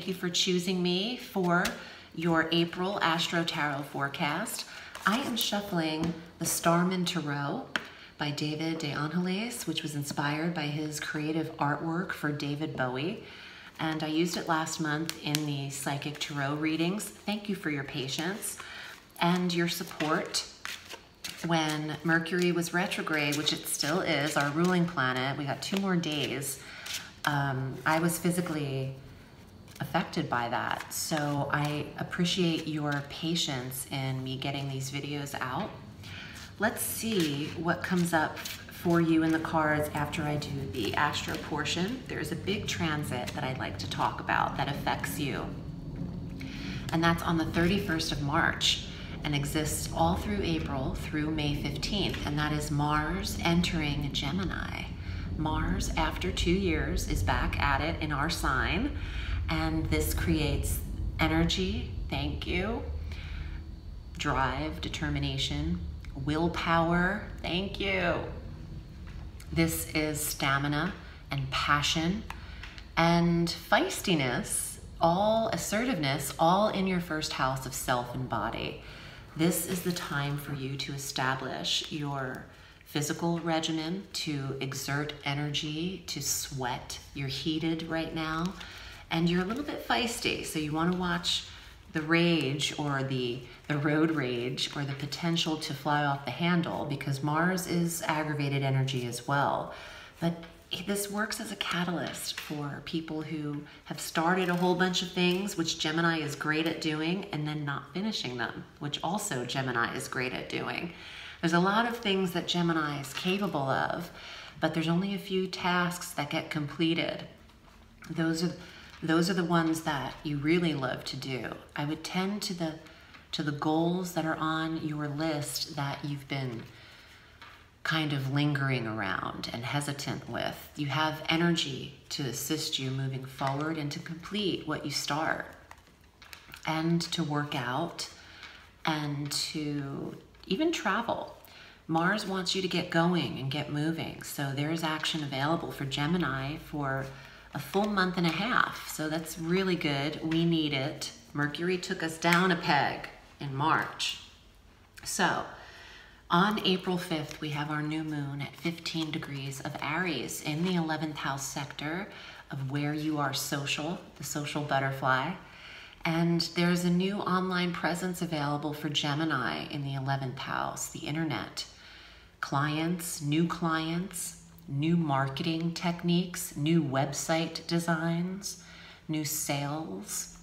Thank you for choosing me for your April Astro Tarot forecast. I am shuffling the Starman Tarot by David De Angelis, which was inspired by his creative artwork for David Bowie. And I used it last month in the Psychic Tarot readings. Thank you for your patience and your support. When Mercury was retrograde, which it still is, our ruling planet, we got 2 more days, I was physically affected by that. So I appreciate your patience in me getting these videos out. Let's see what comes up for you in the cards after I do the Astro portion. There's a big transit that I'd like to talk about that affects you. And that's on the 31st of March and exists all through April through May 15th. And that is Mars entering Gemini. Mars, after 2 years, is back at it in our sign. And this creates energy, thank you, drive, determination, willpower, thank you. This is stamina and passion and feistiness, all assertiveness, all in your first house of self and body. This is the time for you to establish your physical regimen, to exert energy, to sweat. You're heated right now. And you're a little bit feisty, so you want to watch the rage or the road rage or the potential to fly off the handle, because Mars is aggravated energy as well. But this works as a catalyst for people who have started a whole bunch of things, which Gemini is great at doing, and then not finishing them, which also Gemini is great at doing. There's a lot of things that Gemini is capable of, but there's only a few tasks that get completed. Those are the ones that you really love to do. I would tend to the goals that are on your list that you've been kind of lingering around and hesitant with. You have energy to assist you moving forward and to complete what you start, and to work out, and to even travel. Mars wants you to get going and get moving. So there's action available for Gemini for a full month and a half. So that's really good. We need it. Mercury took us down a peg in March. So on April 5th, we have our new moon at 15 degrees of Aries in the 11th house sector of where you are social, the social butterfly. And there's a new online presence available for Gemini in the 11th house, the internet. Clients, new marketing techniques, new website designs, new sales.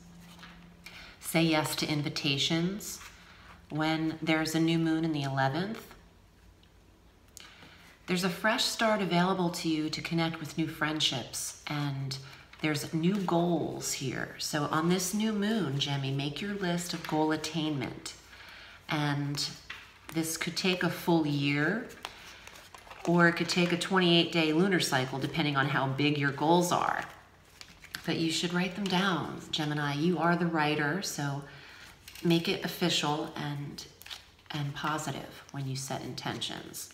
Say yes to invitations. When there's a new moon in the 11th, there's a fresh start available to you to connect with new friendships, and there's new goals here. So on this new moon, Gemmy, make your list of goal attainment. And this could take a full year, or it could take a 28-day lunar cycle, depending on how big your goals are. But you should write them down. Gemini, you are the writer, so make it official and positive when you set intentions.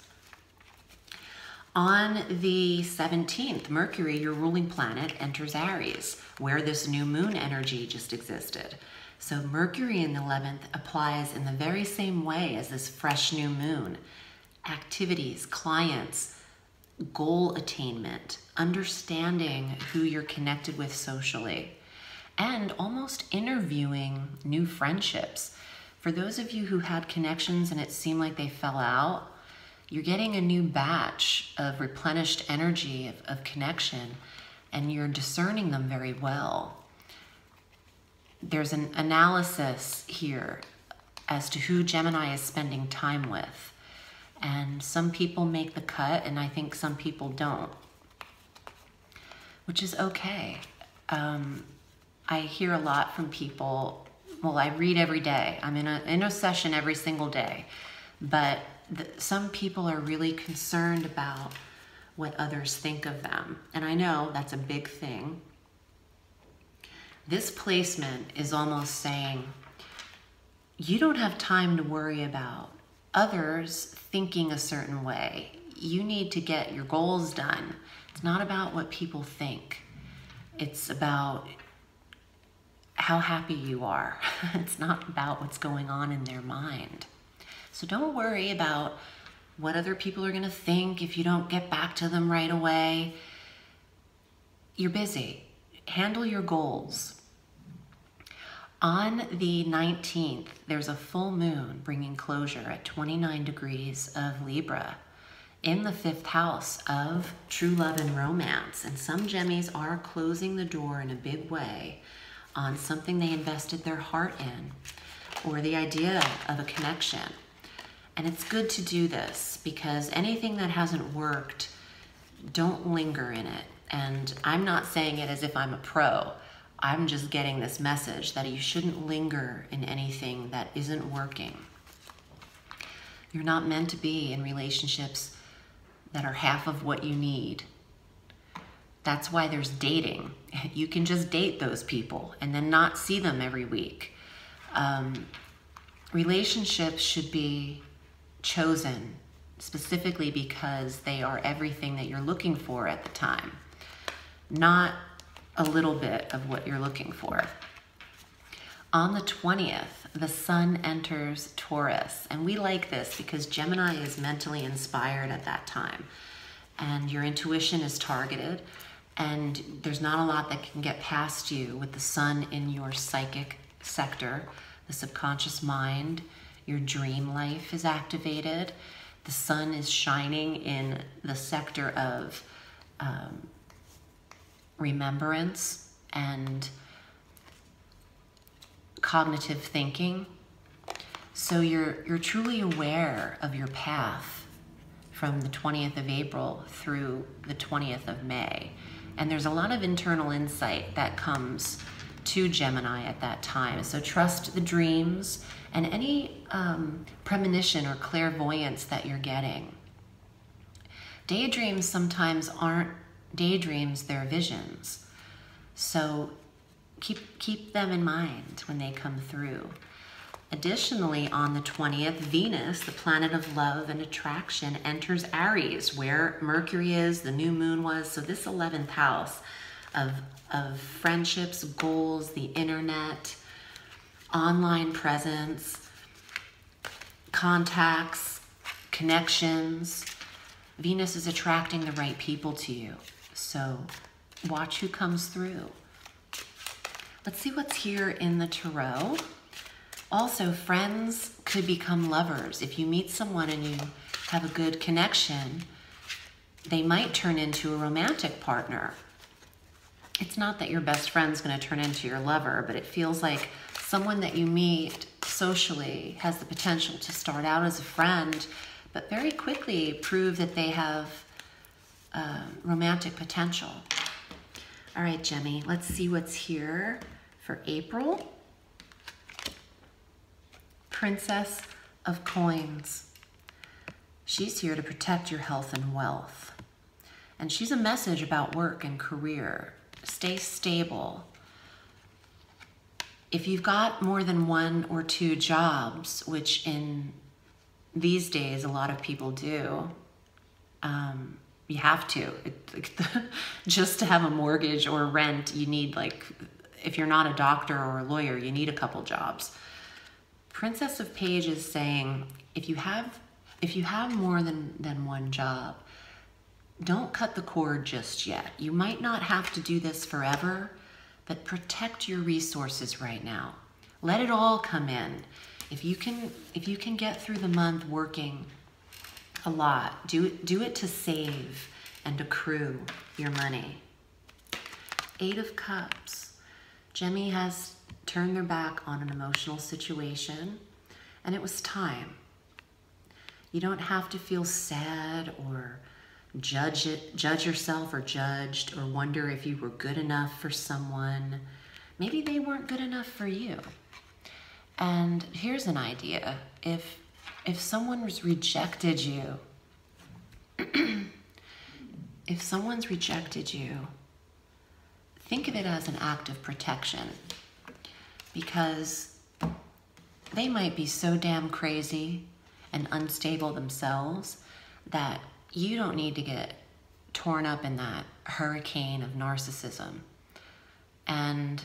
On the 17th, Mercury, your ruling planet, enters Aries, where this new moon energy just existed. So Mercury in the 11th applies in the very same way as this fresh new moon. Activities, clients, goal attainment, understanding who you're connected with socially, and almost interviewing new friendships. For those of you who had connections and it seemed like they fell out, you're getting a new batch of replenished energy of connection, and you're discerning them very well. There's an analysis here as to who Gemini is spending time with. And some people make the cut, and I think some people don't, which is okay. I hear a lot from people. Well, I read every day. I'm in a session every single day. But some people are really concerned about what others think of them. And I know that's a big thing. This placement is almost saying, you don't have time to worry about others thinking a certain way. You need to get your goals done. It's not about what people think. It's about how happy you are. It's not about what's going on in their mind. So don't worry about what other people are going to think if you don't get back to them right away. You're busy. Handle your goals. On the 19th, there's a full moon bringing closure at 29 degrees of Libra in the 5th house of true love and romance. And some Gemmies are closing the door in a big way on something they invested their heart in, or the idea of a connection. And it's good to do this, because anything that hasn't worked, don't linger in it. And I'm not saying it as if I'm a pro. I'm just getting this message that you shouldn't linger in anything that isn't working. You're not meant to be in relationships that are half of what you need. That's why there's dating. You can just date those people and then not see them every week. Relationships should be chosen specifically because they are everything that you're looking for at the time, not a little bit of what you're looking for. On the 20th, the sun enters Taurus, and we like this because Gemini is mentally inspired at that time, and your intuition is targeted, and there's not a lot that can get past you with the sun in your psychic sector, the subconscious mind. Your dream life is activated. The sun is shining in the sector of remembrance and cognitive thinking. So you're truly aware of your path from the 20th of April through the 20th of May. And there's a lot of internal insight that comes to Gemini at that time. So trust the dreams and any premonition or clairvoyance that you're getting. Daydreams sometimes aren't daydreams, they're visions. So keep them in mind when they come through. Additionally, on the 20th, Venus, the planet of love and attraction, enters Aries, where Mercury is, the new moon was. So this 11th house of friendships, goals, the internet, online presence, contacts, connections. Venus is attracting the right people to you. So watch who comes through. Let's see what's here in the tarot. Also, friends could become lovers. If you meet someone and you have a good connection, they might turn into a romantic partner. It's not that your best friend's going to turn into your lover, but it feels like someone that you meet socially has the potential to start out as a friend, but very quickly prove that they have romantic potential. All right, Gemmy, let's see what's here for April. Princess of Coins. She's here to protect your health and wealth. And she's a message about work and career. Stay stable. If you've got more than 1 or 2 jobs, which in these days a lot of people do, you have to. Just to have a mortgage or rent, you need, like, if you're not a doctor or a lawyer, you need a couple jobs. Princess of Page is saying, if you have more than 1 job, don't cut the cord just yet. You might not have to do this forever, but protect your resources right now. Let it all come in. If you can get through the month working a lot, do it to save and accrue your money. 8 of Cups. Gemmy has turned their back on an emotional situation, and it was time. You don't have to feel sad or judge yourself or judged or wonder if you were good enough for someone. Maybe they weren't good enough for you. And here's an idea. If someone's rejected you, if someone's rejected you, think of it as an act of protection, because they might be so damn crazy and unstable themselves that you don't need to get torn up in that hurricane of narcissism. And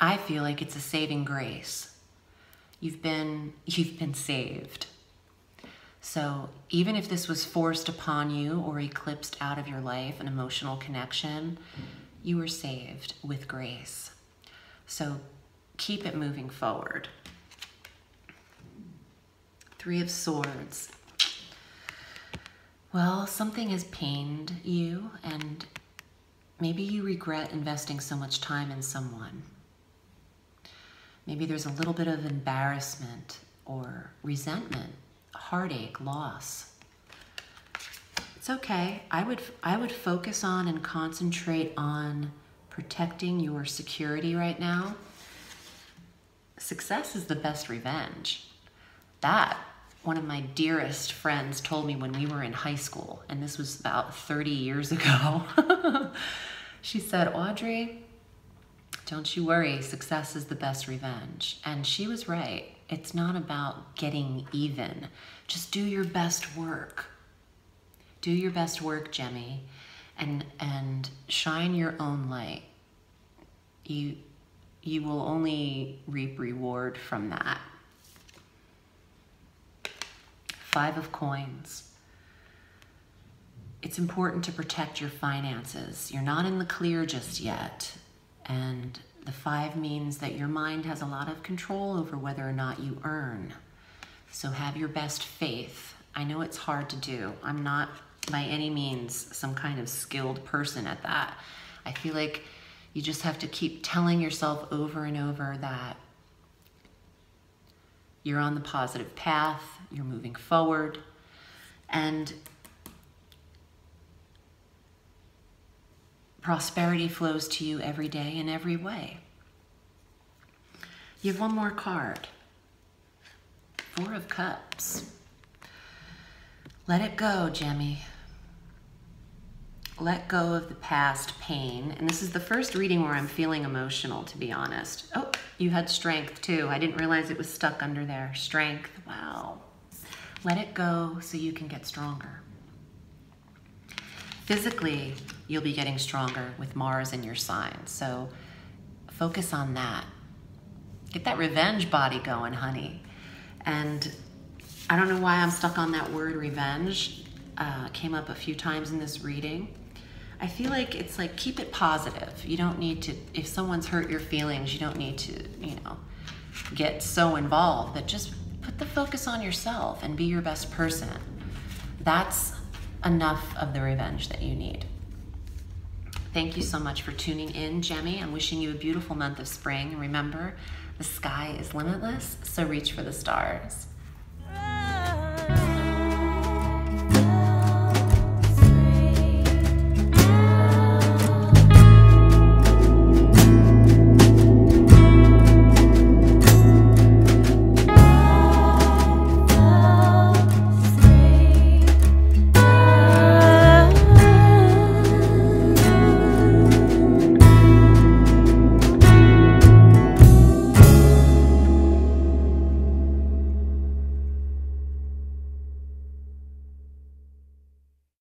I feel like it's a saving grace. You've been saved. So even if this was forced upon you or eclipsed out of your life, an emotional connection, you were saved with grace. So keep it moving forward. 3 of Swords. Well, something has pained you, and maybe you regret investing so much time in someone. Maybe there's a little bit of embarrassment or resentment, heartache, loss. It's okay. I would focus on and concentrate on protecting your security right now. Success is the best revenge. That, one of my dearest friends told me when we were in high school, and this was about 30 years ago. She said, Audrey, don't you worry, success is the best revenge. And she was right. It's not about getting even. Just do your best work. Do your best work, Gemmy, and shine your own light. You will only reap reward from that. 5 of Coins. It's important to protect your finances. You're not in the clear just yet. And the 5 means that your mind has a lot of control over whether or not you earn. So have your best faith. I know it's hard to do. I'm not by any means some kind of skilled person at that. I feel like you just have to keep telling yourself over and over that you're on the positive path, you're moving forward, and prosperity flows to you every day in every way. You have one more card. 4 of Cups. Let it go, Gemmy. Let go of the past pain. And this is the first reading where I'm feeling emotional, to be honest. Oh, you had Strength too. I didn't realize it was stuck under there. Strength, wow. Let it go so you can get stronger. Physically, you'll be getting stronger with Mars in your sign. So focus on that. Get that revenge body going, honey. And I don't know why I'm stuck on that word revenge. Came up a few times in this reading. I feel like it's like, keep it positive. You don't need to, if someone's hurt your feelings, you don't need to, get so involved, but just put the focus on yourself and be your best person. That's enough of the revenge that you need. Thank you so much for tuning in, Gemmy. I'm wishing you a beautiful month of spring. Remember, the sky is limitless, so reach for the stars.